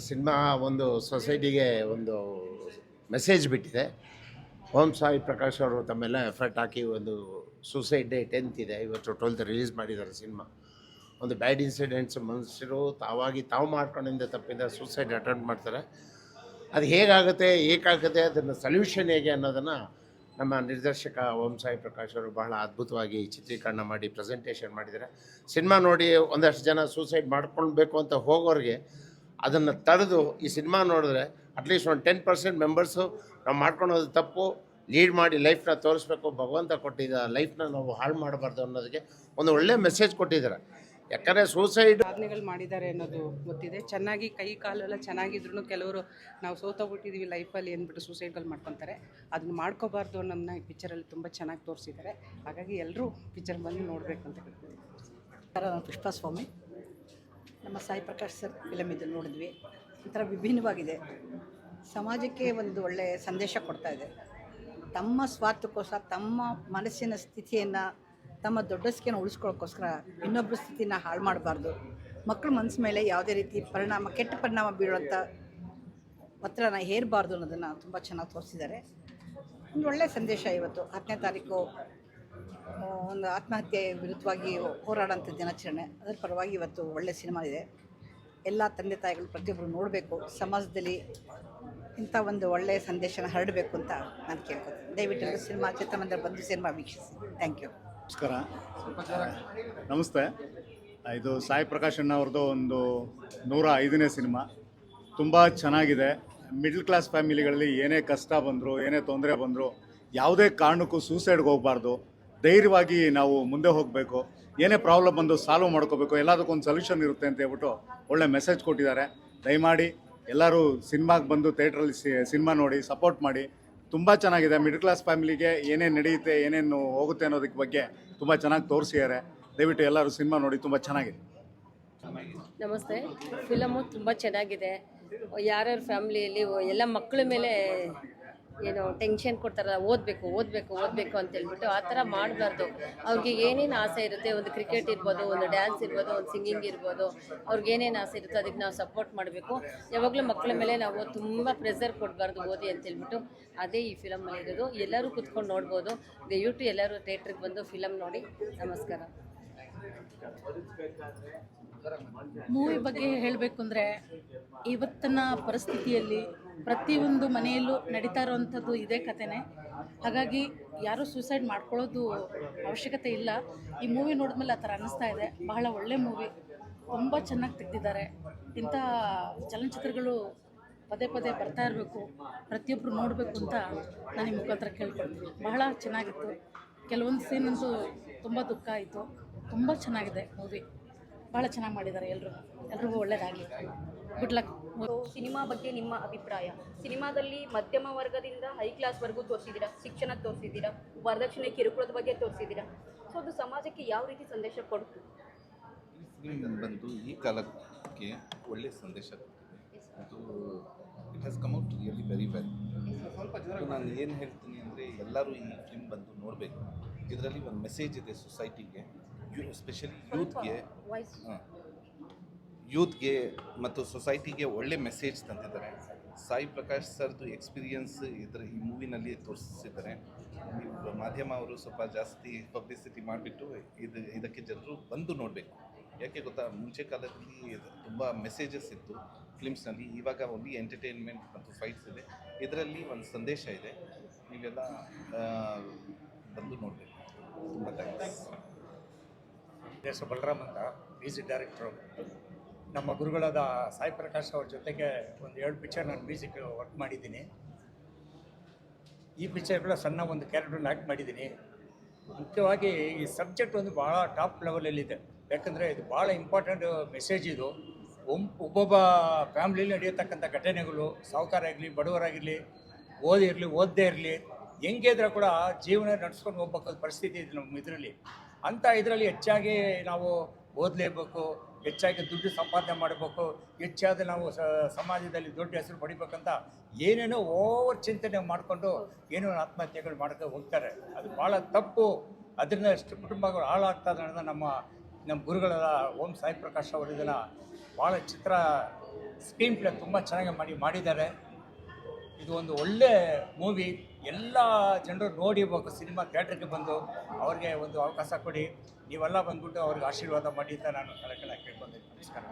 Cinema ಒಂದು ಸೊಸೈಟಿಗೆ ಒಂದು ಮೆಸೇಜ್ ಬಿಟ್ಟಿದೆ. ಓಂ ಸಾಯಿ ಪ್ರಕಾಶ್ ಅವರು ತಮ್ಮೆಲ್ಲ ಎಫರ್ಟ್ ಹಾಕಿ ಒಂದು ಸೂಸೈಡ್ ಡೇ 10th ಇದೆ, ಇವತ್ತು 12th ರಿಲೀಸ್ ಮಾಡಿದ್ದಾರೆ ಸಿನಿಮಾ. ಒಂದು ಬ್ಯಾಡ್ ಇನ್ಸಿಡೆಂಟ್ಸ್ ಮನುಷ್ಯರು ತಾವು ಮಾಡ್ಕೊಂಡಿಂದ ತಪ್ಪಿಂದ ಸೂಸೈಡ್ ಅಟೆಂಪ್ಟ್ ಮಾಡ್ತಾರೆ. ಅದು ಹೇಗಾಗುತ್ತೆ ಏಕಾಗುತ್ತೆ ಅದನ್ನು ಸೊಲ್ಯೂಷನ್ ಹೇಗೆ ಅನ್ನೋದನ್ನು ನಮ್ಮ ನಿರ್ದೇಶಕ ಓಂ ಸಾಯಿ ಪ್ರಕಾಶ್ ಅವರು ಬಹಳ ಅದ್ಭುತವಾಗಿ ಚಿತ್ರೀಕರಣ ಮಾಡಿ ಪ್ರೆಸೆಂಟೇಷನ್ ಮಾಡಿದ್ದಾರೆ. ಸಿನಿಮಾ ನೋಡಿ ಒಂದಷ್ಟು ಜನ ಸೂಸೈಡ್ ಮಾಡ್ಕೊಳ್ಬೇಕು ಅಂತ ಹೋಗೋರಿಗೆ ಅದನ್ನು ತಡೆದು ಈ ಸಿನಿಮಾ ನೋಡಿದ್ರೆ ಅಟ್ಲೀಸ್ಟ್ ಒಂದು 10% ಮೆಂಬರ್ಸು ನಾವು ಮಾಡ್ಕೊಳೋದು ತಪ್ಪು, ಲೀಡ್ ಮಾಡಿ ಲೈಫ್ನ ತೋರಿಸ್ಬೇಕು, ಭಗವಂತ ಕೊಟ್ಟಿದ್ದ ಲೈಫ್ನ ನಾವು ಹಾಳು ಮಾಡಬಾರ್ದು ಅನ್ನೋದಕ್ಕೆ ಒಂದು ಒಳ್ಳೆಯ ಮೆಸೇಜ್ ಕೊಟ್ಟಿದ್ದಾರೆ. ಯಾಕಂದರೆ ಸೂಸೈಡ್ ಸಾಧನೆಗಳು ಮಾಡಿದ್ದಾರೆ ಅನ್ನೋದು ಗೊತ್ತಿದೆ. ಚೆನ್ನಾಗಿ ಕೈ ಕಾಲೆಲ್ಲ ಚೆನ್ನಾಗಿದ್ರು ಕೆಲವರು ನಾವು ಸೋತೋಗ್ಬಿಟ್ಟಿದ್ದೀವಿ ಲೈಫಲ್ಲಿ ಅಂದ್ಬಿಟ್ಟು ಸೂಸೈಡ್ಗಳು ಮಾಡ್ಕೊತಾರೆ. ಅದನ್ನು ಮಾಡ್ಕೋಬಾರ್ದು ಅನ್ನೋದನ್ನ ಈ ಪಿಕ್ಚರಲ್ಲಿ ತುಂಬ ಚೆನ್ನಾಗಿ ತೋರಿಸಿದ್ದಾರೆ. ಹಾಗಾಗಿ ಎಲ್ಲರೂ ಪಿಕ್ಚರ್ ಬಂದು ನೋಡಬೇಕು ಅಂತ ಹೇಳ್ತೀನಿ. ನಾನು ಪುಷ್ಪಸ್ವಾಮಿ, ನಮ್ಮ ಸಾಯಿ ಪ್ರಕಾಶ್ ಸರ್ ಫಿಲಮ್ ಇದು ನೋಡಿದ್ವಿ. ಒಂಥರ ವಿಭಿನ್ನವಾಗಿದೆ, ಸಮಾಜಕ್ಕೆ ಒಂದು ಒಳ್ಳೆಯ ಸಂದೇಶ ಕೊಡ್ತಾ ಇದೆ. ತಮ್ಮ ಸ್ವಾರ್ಥಕ್ಕೋಸ್ಕರ ತಮ್ಮ ಮನಸ್ಸಿನ ಸ್ಥಿತಿಯನ್ನು ತಮ್ಮ ದೊಡ್ಡಸ್ಕೆಯನ್ನು ಉಳಿಸ್ಕೊಳ್ಳೋಕ್ಕೋಸ್ಕರ ಇನ್ನೊಬ್ಬರ ಸ್ಥಿತಿನ ಹಾಳು ಮಾಡಬಾರ್ದು, ಮಕ್ಕಳ ಮನಸ್ಸು ಮೇಲೆ ಯಾವುದೇ ರೀತಿ ಕೆಟ್ಟ ಪರಿಣಾಮ ಬೀಳುವಂಥ ಒತ್ತಡನ ಹೇರಬಾರ್ದು ಅನ್ನೋದನ್ನು ತುಂಬ ಚೆನ್ನಾಗಿ ತೋರಿಸಿದ್ದಾರೆ. ಒಂದು ಒಳ್ಳೆಯ ಸಂದೇಶ. ಇವತ್ತು 10ನೇ ತಾರೀಕು ಒಂದು ಆತ್ಮಹತ್ಯೆ ವಿರುದ್ಧವಾಗಿ ಹೋರಾಡೋಂಥ ದಿನಾಚರಣೆ, ಅದರ ಪರವಾಗಿ ಇವತ್ತು ಒಳ್ಳೆಯ ಸಿನಿಮಾ ಇದೆ. ಎಲ್ಲ ತಂದೆ ತಾಯಿಗಳು ಪ್ರತಿಯೊಬ್ಬರು ನೋಡಬೇಕು, ಸಮಾಜದಲ್ಲಿ ಇಂಥ ಒಂದು ಒಳ್ಳೆಯ ಸಂದೇಶನ ಹರಡಬೇಕು ಅಂತ ನಾನು ಕೇಳ್ಕೊತೀನಿ. ದಯವಿಟ್ಟು ಸಿನಿಮಾ ಚಿತ್ರಮಂದಿರ ಬಂದು ಸಿನಿಮಾ ವೀಕ್ಷಿಸಿ. Thank you. ನಮಸ್ಕಾರ, ನಮಸ್ತೆ. ಇದು ಸಾಯಿ ಪ್ರಕಾಶ್ ಅಣ್ಣ ಅವ್ರದ್ದು ಒಂದು 105ನೇ ಸಿನಿಮಾ. ತುಂಬ ಚೆನ್ನಾಗಿದೆ. ಮಿಡ್ಲ್ ಕ್ಲಾಸ್ ಫ್ಯಾಮಿಲಿಗಳಲ್ಲಿ ಏನೇ ಕಷ್ಟ ಬಂದರೂ ಏನೇ ತೊಂದರೆ ಬಂದರೂ ಯಾವುದೇ ಕಾರಣಕ್ಕೂ ಸೂಸೈಡ್ಗೆ ಹೋಗಬಾರ್ದು, ಧೈರ್ಯವಾಗಿ ನಾವು ಮುಂದೆ ಹೋಗಬೇಕು. ಏನೇ ಪ್ರಾಬ್ಲಮ್ ಬಂದು ಸಾಲ್ವ್ ಮಾಡ್ಕೋಬೇಕು, ಎಲ್ಲದಕ್ಕೊಂದು ಸೊಲ್ಯೂಷನ್ ಇರುತ್ತೆ ಅಂತ ಹೇಳ್ಬಿಟ್ಟು ಒಳ್ಳೆ ಮೆಸೇಜ್ ಕೊಟ್ಟಿದ್ದಾರೆ. ದಯಮಾಡಿ ಎಲ್ಲರೂ ಸಿನಿಮಾಗೆ ಬಂದು ಥಿಯೇಟ್ರಲ್ಲಿ ಸಿನಿಮಾ ನೋಡಿ ಸಪೋರ್ಟ್ ಮಾಡಿ. ತುಂಬ ಚೆನ್ನಾಗಿದೆ. ಮಿಡ್ಲ್ ಕ್ಲಾಸ್ ಫ್ಯಾಮಿಲಿಗೆ ಏನೇನು ನಡೆಯುತ್ತೆ ಏನೇನು ಹೋಗುತ್ತೆ ಅನ್ನೋದಕ್ಕೆ ಬಗ್ಗೆ ತುಂಬ ಚೆನ್ನಾಗಿ ತೋರಿಸಿದ್ದಾರೆ. ದಯವಿಟ್ಟು ಎಲ್ಲರೂ ಸಿನಿಮಾ ನೋಡಿ, ತುಂಬ ಚೆನ್ನಾಗಿದೆ. ನಮಸ್ತೆ. ಫಿಲಮು ತುಂಬ ಚೆನ್ನಾಗಿದೆ. ಯಾರ್ಯಾರ ಫ್ಯಾಮ್ಲಿಯಲ್ಲಿ ಎಲ್ಲ ಮಕ್ಕಳ ಮೇಲೆ ಏನು ಟೆನ್ಷನ್ ಕೊಡ್ತಾರಲ್ಲ, ಓದಬೇಕು ಅಂತ ಹೇಳ್ಬಿಟ್ಟು ಆ ಥರ ಮಾಡಬಾರ್ದು. ಅವ್ರಿಗೆ ಏನೇನು ಆಸೆ ಇರುತ್ತೆ, ಒಂದು ಕ್ರಿಕೆಟ್ ಇರ್ಬೋದು, ಒಂದು ಡ್ಯಾನ್ಸ್ ಇರ್ಬೋದು, ಒಂದು ಸಿಂಗಿಂಗ್ ಇರ್ಬೋದು, ಅವ್ರಿಗೆ ಏನೇನು ಆಸೆ ಇರುತ್ತೋ ಅದಕ್ಕೆ ನಾವು ಸಪೋರ್ಟ್ ಮಾಡಬೇಕು. ಯಾವಾಗಲೂ ಮಕ್ಕಳ ಮೇಲೆ ನಾವು ತುಂಬ ಪ್ರೆಷರ್ ಕೊಡಬಾರ್ದು ಓದಿ ಅಂತ ಹೇಳ್ಬಿಟ್ಟು. ಅದೇ ಈ ಫಿಲಮಲ್ಲಿ ಇರೋದು. ಎಲ್ಲರೂ ಕೂತ್ಕೊಂಡು ನೋಡ್ಬೋದು. ದಯವಿಟ್ಟು ಎಲ್ಲರೂ ಥಿಯೇಟ್ರಿಗೆ ಬಂದು ಫಿಲಮ್ ನೋಡಿ. ನಮಸ್ಕಾರ. ಮೂವಿ ಬಗ್ಗೆ ಹೇಳಬೇಕು ಅಂದರೆ, ಇವತ್ತಿನ ಪರಿಸ್ಥಿತಿಯಲ್ಲಿ ಪ್ರತಿಯೊಂದು ಮನೆಯಲ್ಲೂ ನಡೀತಾ ಇರೋವಂಥದ್ದು ಇದೇ ಕಥೆನೇ. ಹಾಗಾಗಿ ಯಾರೂ ಸೂಸೈಡ್ ಮಾಡ್ಕೊಳ್ಳೋದು ಅವಶ್ಯಕತೆ ಇಲ್ಲ. ಈ ಮೂವಿ ನೋಡಿದ್ಮೇಲೆ ಆ ಥರ ಅನ್ನಿಸ್ತಾ ಇದೆ. ಬಹಳ ಒಳ್ಳೆ ಮೂವಿ, ತುಂಬ ಚೆನ್ನಾಗಿ ತೆಗೆದಿದ್ದಾರೆ. ಇಂಥ ಚಲನಚಿತ್ರಗಳು ಪದೇ ಬರ್ತಾ ಇರಬೇಕು, ಪ್ರತಿಯೊಬ್ಬರು ನೋಡಬೇಕು ಅಂತ ನಾನು ಈ ಮುಖಾಂತರ ಕೇಳ್ಕೊಳ್ತೀನಿ. ಬಹಳ ಚೆನ್ನಾಗಿತ್ತು. ಕೆಲವೊಂದು ಸೀನಂತೂ ತುಂಬ ದುಃಖ ಆಯಿತು. ತುಂಬ ಚೆನ್ನಾಗಿದೆ ಮೂವಿ, ಭಾಳ ಚೆನ್ನಾಗಿ ಮಾಡಿದ್ದಾರೆ. ಎಲ್ರಿಗೂ ಒಳ್ಳೆಯದಾಗಲಿ. Good luck. ಸಿನಿಮಾ ಬಗ್ಗೆ ನಿಮ್ಮ ಅಭಿಪ್ರಾಯ? ಸಿನಿಮಾದಲ್ಲಿ ಮಧ್ಯಮ ವರ್ಗದಿಂದ ಹೈ ಕ್ಲಾಸ್ವರೆಗೂ ತೋರಿಸಿದ್ದೀರಾ, ಶಿಕ್ಷಣ ತೋರಿಸಿದ್ದೀರಾ, ವರದಕ್ಷಿಣೆ ಕಿರುಕುಳದ ಬಗ್ಗೆ ತೋರಿಸಿದ್ದೀರಾ. ಸೊ ಅದು ಸಮಾಜಕ್ಕೆ ಯಾವ ರೀತಿ ಸಂದೇಶ ಕೊಡ್ತು? ಬಂದು ಈ ಕಾಲಕ್ಕೆ ಒಳ್ಳೆಯ ಸಂದೇಶ ಕೊಡ್ತಿದೆ. ಅದು it has come out really very well. ನಾನು ಏನು ಹೇಳ್ತೀನಿ ಅಂದರೆ, ಎಲ್ಲರೂ ಈ ಫಿಲ್ಮ್ ಬಂದು ನೋಡಬೇಕು. ಇದರಲ್ಲಿ ಒಂದು ಮೆಸೇಜ್ ಇದೆ ಸೊಸೈಟಿಗೆ, ಎಸ್ಪೆಷಲಿ ಯೂತ್ಗೆ ಮತ್ತು ಸೊಸೈಟಿಗೆ ಒಳ್ಳೆ ಮೆಸೇಜ್ ತಂದಿದ್ದಾರೆ. ಸಾಯಿ ಪ್ರಕಾಶ್ ಸರ್ದು ಎಕ್ಸ್ಪೀರಿಯನ್ಸ್ ಈ ಮೂವಿನಲ್ಲಿ ತೋರಿಸಿದ್ದಾರೆ. ನೀವು ಮಾಧ್ಯಮ ಅವರು ಸ್ವಲ್ಪ ಜಾಸ್ತಿ ಪಬ್ಲಿಸಿಟಿ ಮಾಡಿಬಿಟ್ಟು ಇದಕ್ಕೆ ಜನರು ಬಂದು ನೋಡಬೇಕು. ಯಾಕೆ ಗೊತ್ತಾ, ಮುಂಚೆ ಕಾಲದಲ್ಲಿ ತುಂಬ ಮೆಸೇಜಸ್ ಇತ್ತು ಫಿಲ್ಮ್ಸ್ನಲ್ಲಿ, ಇವಾಗ ಓನ್ಲಿ ಎಂಟರ್ಟೈನ್ಮೆಂಟ್ ಮತ್ತು ಫೈಟ್ಸ್ ಇದೆ. ಇದರಲ್ಲಿ ಒಂದು ಸಂದೇಶ ಇದೆ. ನೀವೆಲ್ಲ ಬಂದು ನೋಡಬೇಕು. ತುಂಬ ಥ್ಯಾಂಕ್ಸ್. ಹೆಸರು ಬಲರಾಮ್ ಅಂತ, ಮ್ಯೂಸಿಕ್ ಡೈರೆಕ್ಟ್ರು. ನಮ್ಮ ಗುರುಗಳಾದ ಸಾಯಿ ಪ್ರಕಾಶ್ ಅವ್ರ ಜೊತೆಗೆ ಒಂದು 2 ಪಿಕ್ಚರ್ ನಾನು ಮ್ಯೂಸಿಕ್ ವರ್ಕ್ ಮಾಡಿದ್ದೀನಿ. ಈ ಪಿಕ್ಚರ್ ಕೂಡ ಸಣ್ಣ ಒಂದು ಕ್ಯಾರೆಕ್ಟರ್ನ ಆ್ಯಕ್ಟ್ ಮಾಡಿದ್ದೀನಿ. ಮುಖ್ಯವಾಗಿ ಈ ಸಬ್ಜೆಕ್ಟ್ ಒಂದು ಭಾಳ ಟಾಪ್ ಲೆವೆಲಲ್ಲಿದೆ. ಯಾಕಂದರೆ ಇದು ಭಾಳ ಇಂಪಾರ್ಟೆಂಟ್ ಮೆಸೇಜ್. ಇದು ಒಬ್ಬೊಬ್ಬ ಫ್ಯಾಮ್ಲಿಲಿ ನಡೆಯತಕ್ಕಂಥ ಘಟನೆಗಳು, ಸಾಹುಕಾರ ಆಗಲಿ ಬಡವರಾಗಿರಲಿ, ಓದದೇ ಇರಲಿ, ಹೆಂಗೆ ಇದ್ರೂ ಕೂಡ ಜೀವನ ನಡೆಸ್ಕೊಂಡು ಹೋಗ್ಬೇಕಾದ ಪರಿಸ್ಥಿತಿ ಇದೆ ನಮ್ಮ ಇದರಲ್ಲಿ. ಅಂಥ ಇದರಲ್ಲಿ ಹೆಚ್ಚಾಗಿ ನಾವು ಓದಲೇಬೇಕು, ಹೆಚ್ಚಾಗಿ ದುಡ್ಡು ಸಂಪಾದನೆ ಮಾಡಬೇಕು, ಹೆಚ್ಚಾದ ನಾವು ಸಮಾಜದಲ್ಲಿ ದೊಡ್ಡ ಹೆಸರು ಪಡಿಬೇಕಂತ ಏನೇನೋ ಓವರ್ ಚಿಂತನೆ ಮಾಡಿಕೊಂಡು ಏನೋ ಆತ್ಮಹತ್ಯೆಗಳು ಮಾಡ್ಕೊಂಡು ಹೋಗ್ತಾರೆ. ಅದು ಭಾಳ ತಪ್ಪು. ಅದರಿಂದ ಎಷ್ಟು ಕುಟುಂಬಗಳು ಹಾಳಾಗ್ತದೆ ಅನ್ನೋದು ನಮ್ಮ ನಮ್ಮ ಗುರುಗಳೆಲ್ಲ ಓಂ ಸಾಯಿ ಪ್ರಕಾಶ್ ಅವರು ಇದನ್ನು ಭಾಳ ಸ್ಕ್ರೀನ್ ಪ್ಲೇ ತುಂಬ ಚೆನ್ನಾಗಿ ಮಾಡಿದ್ದಾರೆ. ಇದು ಒಂದು ಒಳ್ಳೆ ಮೂವಿ. ಎಲ್ಲ ಜನರು ನೋಡಿಬೇಕು, ಸಿನಿಮಾ ಥಿಯೇಟ್ರಿಗೆ ಬಂದು ಅವ್ರಿಗೆ ಒಂದು ಅವಕಾಶ ಕೊಡಿ. ನೀವೆಲ್ಲ ಬಂದ್ಬಿಟ್ಟು ಅವ್ರಿಗೆ ಆಶೀರ್ವಾದ ಮಾಡಿ ಅಂತ ನಾನು ಕೇಳ್ಕೊಂಡಿದ್ದೀನಿ. ನಮಸ್ಕಾರ.